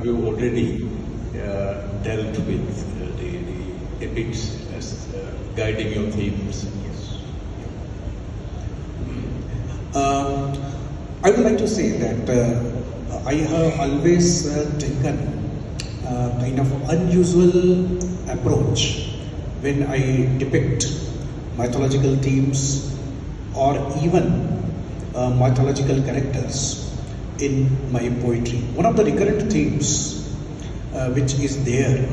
you already dealt with the epics as guiding your themes. Yes. I would like to say that I have always taken kind of unusual approach when I depict mythological themes or even mythological characters in my poetry. One of the recurrent themes which is there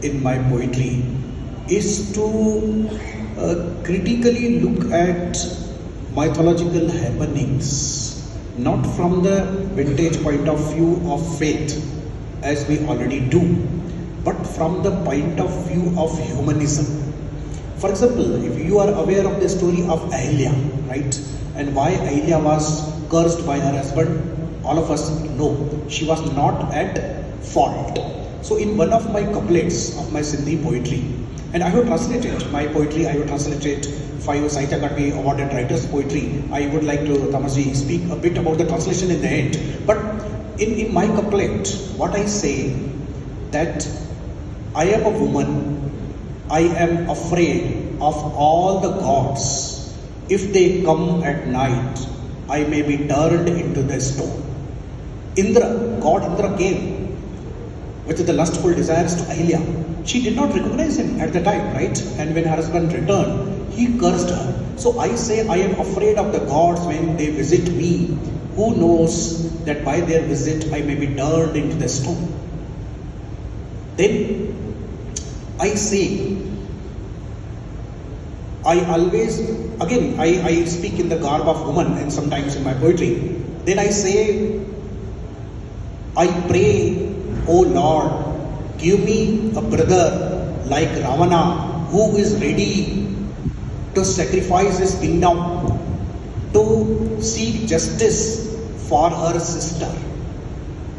in my poetry is to critically look at mythological happenings, not from the vintage point of view of faith, as we already do, but from the point of view of humanism. For example, if you are aware of the story of Ahilya, right, and why Ahilya was cursed by her husband, all of us know she was not at fault. So in one of my couplets of my Sindhi poetry, and I have translated my poetry, I have translated 5 Sahitya Akademi Awarded writers' poetry. I would like to, Tamaji, speak a bit about the translation in the end. But in my couplet, what I say, that I am a woman, I am afraid of all the gods. If they come at night, I may be turned into the stone. Indra, God Indra came with the lustful desires to Ahilya. She did not recognize him at the time, right? And when her husband returned, he cursed her. So I say, I am afraid of the gods when they visit me. Who knows that by their visit I may be turned into the stone. Then I say, I always, again, I speak in the garb of woman and sometimes in my poetry. Then I say, I pray, O Lord, give me a brother like Ravana who is ready to sacrifice his kingdom to seek justice for her sister.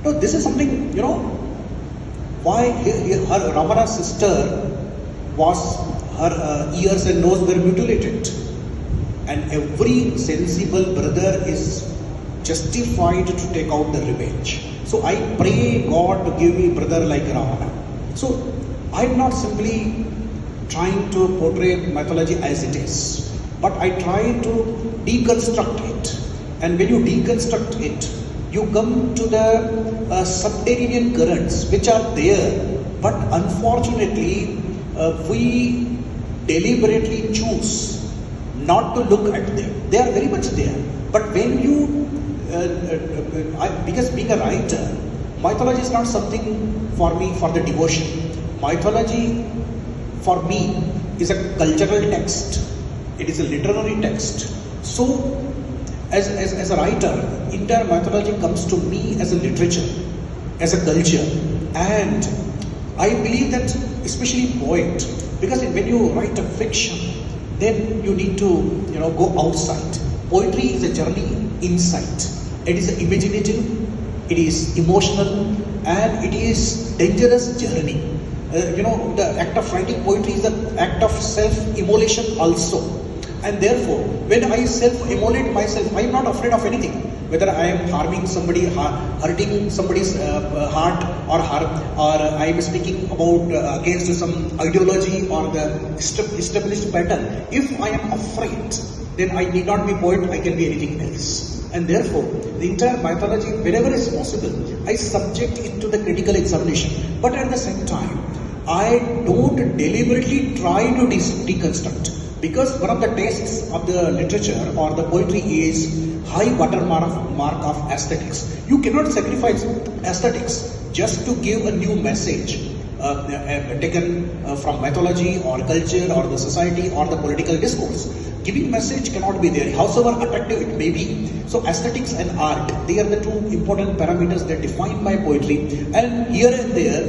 Now this is something, why her Ravana's sister was, her ears and nose were mutilated. And every sensible brother is justified to take out the revenge. So I pray God to give me brother like Ravana. So I'm not simply trying to portray mythology as it is, but I try to deconstruct it. And when you deconstruct it, you come to the subterranean currents which are there, but unfortunately we deliberately choose not to look at them. They are very much there. But when you because being a writer, mythology is not something for me for the devotion. Mythology for me is a cultural text. It is a literary text. So as a writer, entire mythology comes to me as a literature, as a culture. And I believe that especially poet, because when you write a fiction, then you need to go outside. Poetry is a journey inside. It is imaginative, it is emotional, and it is dangerous journey. The act of writing poetry is the act of self-immolation also. And therefore, when I self-immolate myself, I am not afraid of anything. Whether I am harming somebody, hurting somebody's heart, or I am speaking about against some ideology or the established pattern. If I am afraid, then I need not be poet, I can be anything else. And therefore, the entire mythology, wherever is possible, I subject it to the critical examination. But at the same time, I don't deliberately try to deconstruct. Because one of the tastes of the literature or the poetry is high watermark of aesthetics. You cannot sacrifice aesthetics just to give a new message taken from mythology or culture or the society or the political discourse. Giving message cannot be there, however attractive it may be. So aesthetics and art, they are the two important parameters that define my poetry. And here and there,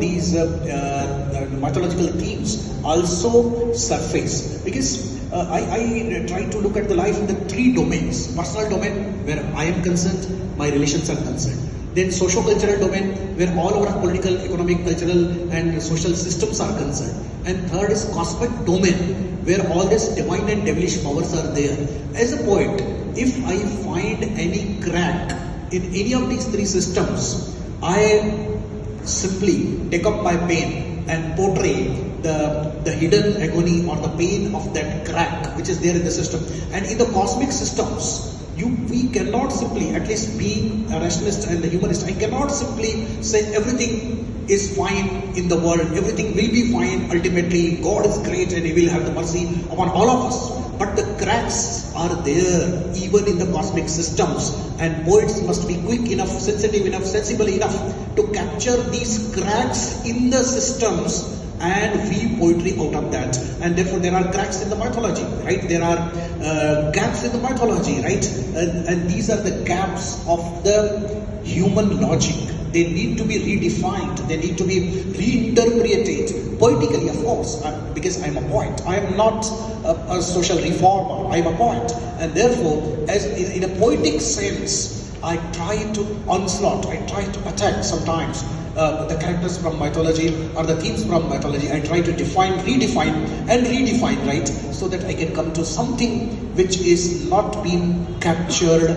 these mythological themes also surface. Because I try to look at the life in the 3 domains. Personal domain, where I am concerned, my relations are concerned. Then socio-cultural domain, where all our political, economic, cultural and social systems are concerned. And third is cosmic domain, where all these divine and devilish powers are there. As a poet, if I find any crack in any of these 3 systems, I simply take up my pen and portray the hidden agony or the pain of that crack which is there in the system. And in the cosmic systems, we cannot simply, at least being a rationalist and a humanist, I cannot simply say everything is fine in the world, everything will be fine ultimately, God is great and He will have the mercy upon all of us. But the cracks are there even in the cosmic systems, and poets must be quick enough, sensitive enough, sensible enough to capture these cracks in the systems and weave poetry out of that. And therefore there are cracks in the mythology, right? There are gaps in the mythology, right? And these are the gaps of the human logic. They need to be redefined, they need to be reinterpreted poetically, of course, because I'm a poet. I am not a social reformer, I'm a poet. And therefore, as in a poetic sense, I try to onslaught, I try to attack sometimes the characters from mythology or the themes from mythology. I try to define, redefine, right? So that I can come to something which is not being captured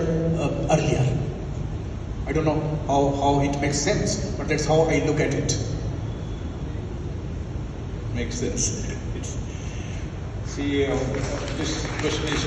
earlier. I don't know how it makes sense, but that's how I look at it. Makes sense. See, this question is